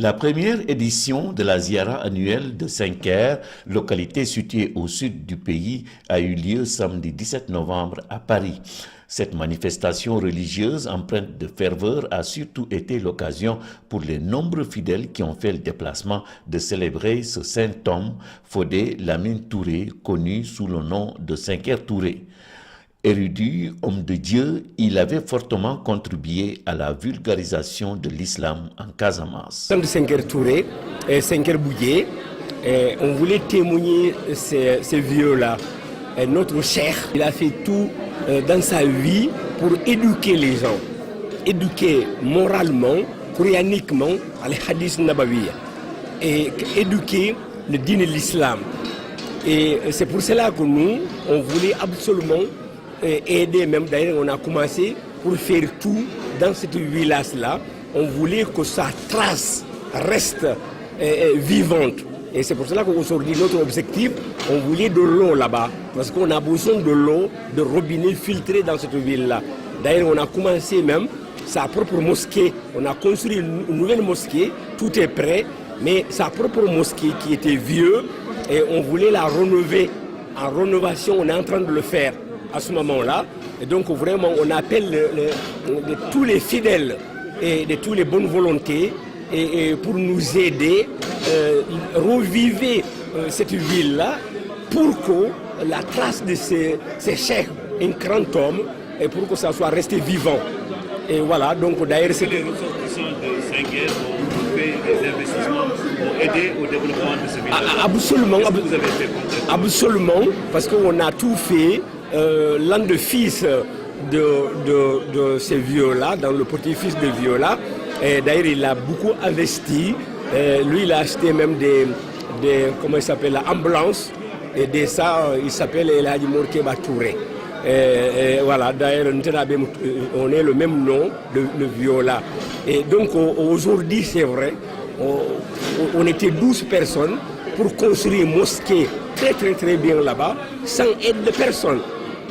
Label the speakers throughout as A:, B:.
A: La première édition de la Ziara annuelle de Senker, localité située au sud du pays, a eu lieu samedi 17 novembre à Paris. Cette manifestation religieuse empreinte de ferveur a surtout été l'occasion pour les nombreux fidèles qui ont fait le déplacement de célébrer ce saint homme, Fodé Lamine Touré, connu sous le nom de Senker Touré. Érudit, homme de Dieu, il avait fortement contribué à la vulgarisation de l'islam en Casamance.
B: Senker Touré, Senker Boudié, on voulait témoigner ces vieux-là. Notre cheikh, il a fait tout dans sa vie pour éduquer les gens, éduquer moralement, coraniquement, al hadith nabawi, et éduquer le dîn de l'islam. Et c'est pour cela que nous, on voulait absolument aider, même d'ailleurs on a commencé pour faire tout dans cette village-là. On voulait que sa trace reste vivante. Et c'est pour cela qu'aujourd'hui, notre objectif, on voulait de l'eau là-bas. Parce qu'on a besoin de l'eau, de robinet filtré dans cette ville-là. D'ailleurs, on a commencé même sa propre mosquée. On a construit une nouvelle mosquée, tout est prêt. Mais sa propre mosquée qui était vieux, et on voulait la rénover. En rénovation, on est en train de le faire à ce moment-là. Et donc vraiment, on appelle de tous les fidèles et de toutes les bonnes volontés et pour nous aider, reviver cette ville-là pour que la trace de ces cheikhs, un grand homme, et pour que ça soit resté vivant. Et voilà, donc d'ailleurs c'est...
C: Les ressortissants de Senker ont fait des investissements pour aider au développement de ce village.
B: Absolument.
C: Qu'est-ce que vous avez fait concrètement?
B: Absolument, parce qu'on a tout fait. L'un des fils de ces vieux-là, dans le petit-fils de vieux-là, d'ailleurs il a beaucoup investi. Lui il a acheté même des comment il s'appelle, l'ambulance, et de ça il s'appelle El Hadji Morkeba Touré. Voilà, d'ailleurs on est le même nom, le vieux-là. Et donc aujourd'hui c'est vrai, on était 12 personnes pour construire une mosquée très bien là-bas, sans aide de personne.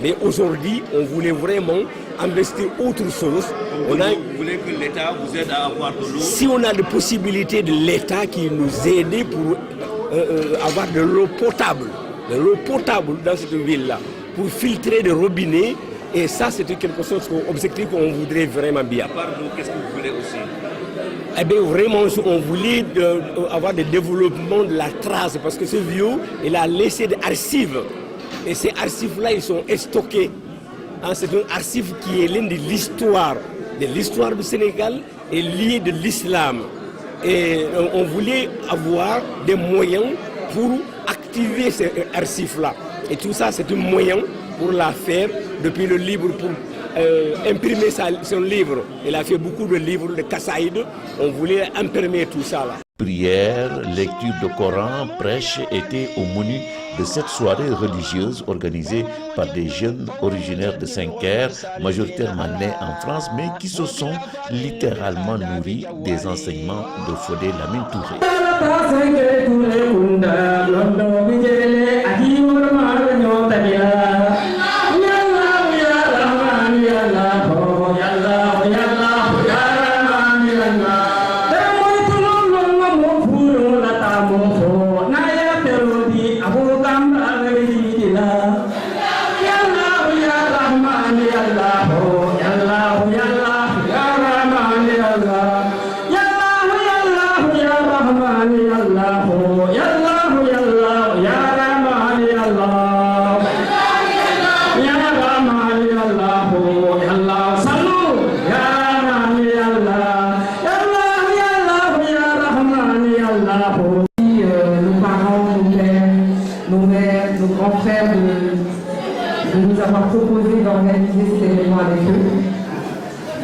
B: Mais aujourd'hui, on voulait vraiment investir autre chose.
C: Vous voulez que l'État vous aide à avoir de l'eau?
B: Si on a des possibilités de l'État qui nous aide pour avoir de l'eau potable dans cette ville-là, pour filtrer des robinets, et ça c'était quelque chose, objectif qu'on voudrait vraiment bien.
C: À part nous, qu'est-ce que vous voulez aussi?
B: Eh bien vraiment, on voulait avoir des développements de la trace, parce que ce vieux, il a laissé des archives. Et ces archives-là, ils sont stockés. C'est un archive qui est l'une de l'histoire du Sénégal et liée de l'islam. Et on voulait avoir des moyens pour activer ces archives-là. Et tout ça, c'est un moyen pour la faire, depuis le livre, pour imprimer son livre. Il a fait beaucoup de livres de Kassaïd. On voulait imprimer tout ça là.
A: Prières, lecture de Coran, prêche étaient au menu de cette soirée religieuse organisée par des jeunes originaires de Senker, majoritairement nés en France, mais qui se sont littéralement nourris des enseignements de Fodé Lamine Touré.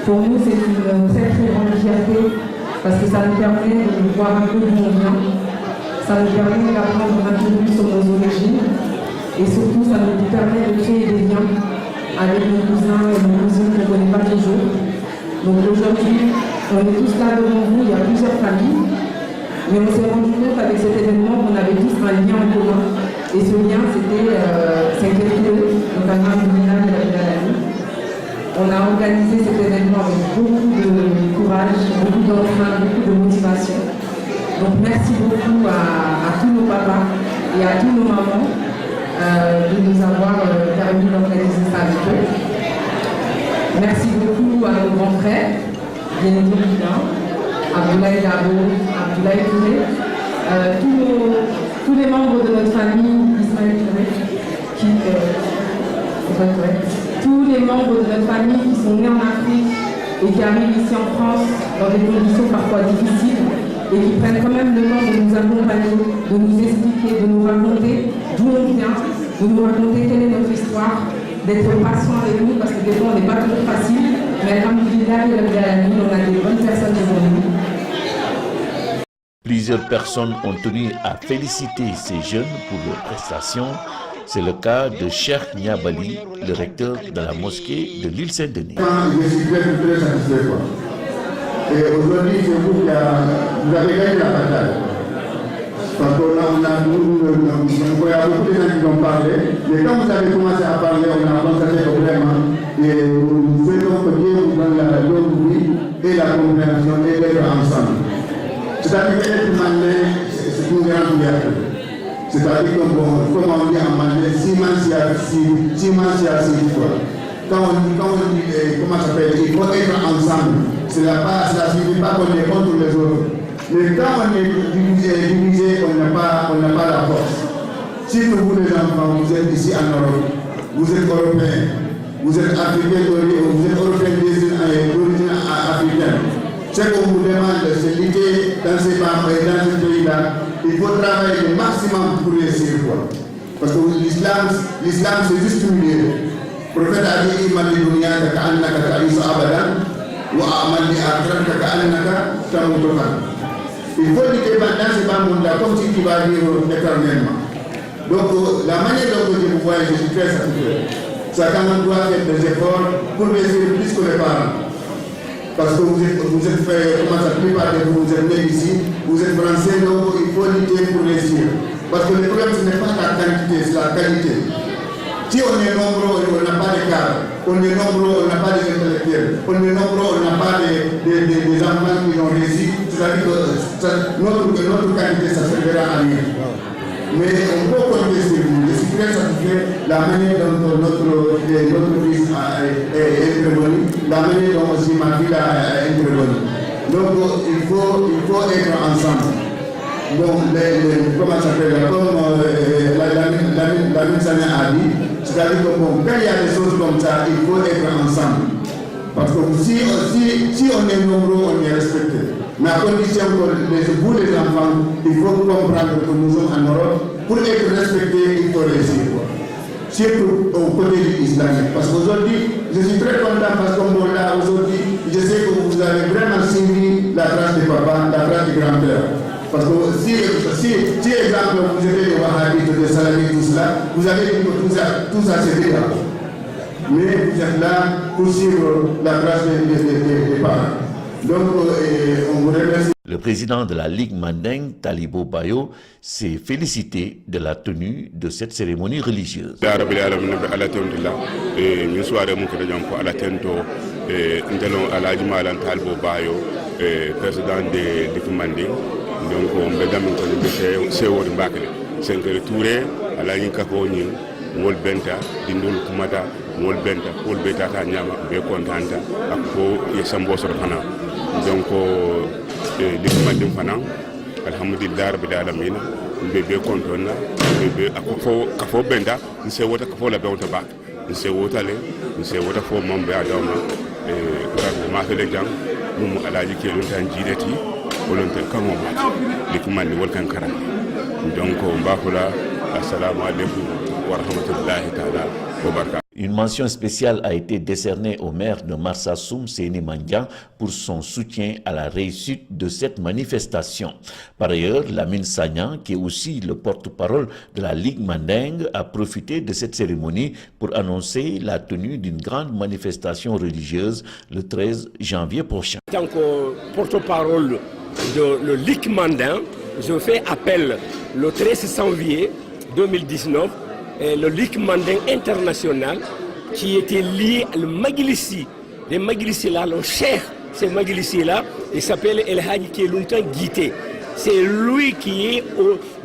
D: Pour nous, c'est une très grande fierté parce que ça nous permet de voir un peu d'où on vient, ça nous permet d'apprendre un peu plus sur nos origines et surtout ça nous permet de créer des liens avec nos cousins et nos cousines qu'on ne connaît pas toujours. Donc aujourd'hui, on est tous là devant vous, il y a plusieurs familles, mais on s'est rendu compte avec cet événement qu'on avait tous un lien en commun. Et ce lien, c'était Senker Touré, notamment le village de la Villa. On a organisé cet événement avec beaucoup de courage, beaucoup d'entrain, beaucoup de motivation. Donc merci beaucoup à tous nos papas et à tous nos mamans de nous avoir permis d'organiser ça avec eux. Merci beaucoup à nos grands frères, bien évidemment, Abdoulaye Dabo, Abdoulaye Touré, tous les membres de notre famille, Ismaël Touré, tous les membres de notre famille qui sont nés en Afrique et qui arrivent ici en France dans des conditions parfois difficiles et qui prennent quand même le temps de nous accompagner, de nous expliquer, de nous raconter d'où on vient, de nous raconter quelle est notre histoire, d'être patient avec nous parce que des fois on n'est pas toujours facile, mais alhamdoulilah, on a des bonnes personnes devant nous.
A: Plusieurs personnes ont tenu à féliciter ces jeunes pour leurs prestations. C'est le cas de Cheikh Niabali, le recteur de la mosquée de l'île Saint-Denis.
E: Je suis très satisfait. Et aujourd'hui, c'est vous qui avez gagné la bataille. Parce qu'on a beaucoup de gens qui ont parlé. Mais quand vous avez commencé à parler, on a constaté vraiment. Et nous souhaitons que Dieu vous donne la vie et la compréhension et l'être ensemble. C'est-à-dire qu'être malin, c'est une grande fierté. C'est-à-dire que, bon, comme on dit en malais, quand on dit, comment ça s'appelle, il faut être ensemble. Cela ne signifie pas qu'on est contre les autres. Mais quand on est divisé, on n'a pas la force. Si vous les enfants, vous êtes ici en Europe, vous êtes européens, vous êtes africains, vous êtes européens d'origine africaine. Ce qu'on vous demande, c'est l'idée dans ces pays-là. Il faut travailler le maximum pour réussir. Parce que l'islam, c'est juste une idée. Le prophète a dit il faut dire que dans ce monde-là, comme si tu vas vivre éternellement. Donc, la manière dont je vous vois, je suis très satisfait. Chacun doit faire des efforts pour réussir plus que les parents. Parce que vous êtes fait, comment ça, la plupart de vous êtes nés ici, vous êtes français, donc il faut lutter pour réussir. Parce que le problème, ce n'est pas la quantité, c'est la qualité. Si on est nombreux, on n'a pas de cadres. On est nombreux, on n'a pas des intellectuels. On est nombreux, on n'a pas des enfants qui ont réussi. C'est-à-dire que notre qualité, ça servira à rien. Mais on peut compter sur vous. Je suis très satisfait de la manière dont notre fils est intervenu, la manière dont aussi ma fille a intervenu. Donc il faut être ensemble. Donc, comment ça s'appelle, comme la médecin a dit, c'est-à-dire que bon, quand il y a des choses comme ça, il faut être ensemble. Parce que si on est nombreux, on est respecté. Mais à condition que vous, les enfants, il faut comprendre que nous sommes en Europe. Pour être respecté, il faut réussir. Surtout au côté de l'islamique. Parce qu'aujourd'hui, je suis très content parce qu'on là aujourd'hui, je sais que vous avez vraiment suivi la trace de papa, la trace du grand-père. Parce que si exemple, vous êtes des wahhabites, des salamites, tout cela, vous avez dit que tout ça c'est déjà. Mais vous êtes là pour suivre la trace des parents. Donc, on vous remercie.
A: Le président de la Ligue Mandingue, Talibo Bayo, s'est félicité de la tenue de cette cérémonie religieuse.
F: Président de Ligue Mandingue, donc on va dire c'est au Mbakele. C'est que Touré, à la Inca Kony, Mol Benta, Dindul Kumata, Mol Benta, Paul Beta Nyama, Bekontanta, Akpo, Yasambo Sorpana. Donc, Ligue Mandingue Fana, Alhamdulillah, Bedalamina, Bebe Kontona, Bebe Kafo Benta, nous savons what Kafo la Benta back, nous savons what aller, nous savons what for Mambe Adama, et Marseille. Nous allons dire que volontaire comme on les commandes volcan karam donc on va là assalamu alaikum wa rahmatullahi ta'ala wa barakatuh.
A: Une mention spéciale a été décernée au maire de Marsassoum, Seni Mandiang, pour son soutien à la réussite de cette manifestation. Par ailleurs, Lamine Sagnan, qui est aussi le porte-parole de la Ligue Mandingue, a profité de cette cérémonie pour annoncer la tenue d'une grande manifestation religieuse le 13 janvier prochain.
B: En tant que porte-parole de la Ligue Mandingue, je fais appel le 13 janvier 2019 le Ligue Mandingue international qui était lié au Maglissi. Les Maglissi là, le cheikh, ces Maglissi là, il s'appelle El Hadji Keluntan Guité. c'est lui qui est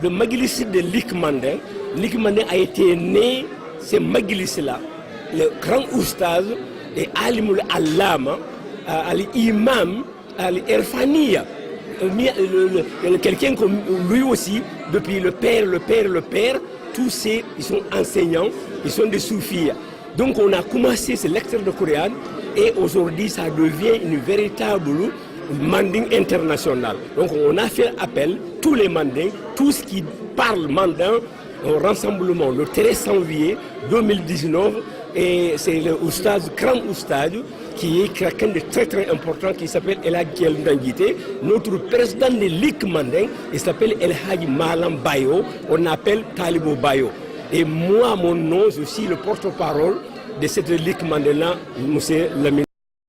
B: le Majlis de Lik Mandeng. Lik Mandeng a été né, c'est Majlis là, le grand oustaz et Alimul Allama, l'imam, l'Irfaniya. Quelqu'un comme lui aussi, depuis le père, tous ils sont enseignants, ils sont des soufis. Donc on a commencé ces lectures de Coran et aujourd'hui ça devient une véritable manding international. Donc on a fait appel, tous les mandings, tous qui parlent mandin, au rassemblement le 13 janvier 2019 et c'est le oustaz, grand oustaz, qui est quelqu'un de très très important qui s'appelle El Hadji Ndangité. Notre président de Lik Mandeng, il s'appelle El Hadji Malam Bayo, on appelle Talibo Bayo. Et moi, mon nom, je suis le porte-parole de cette Lik Mandeng, M. Lamine.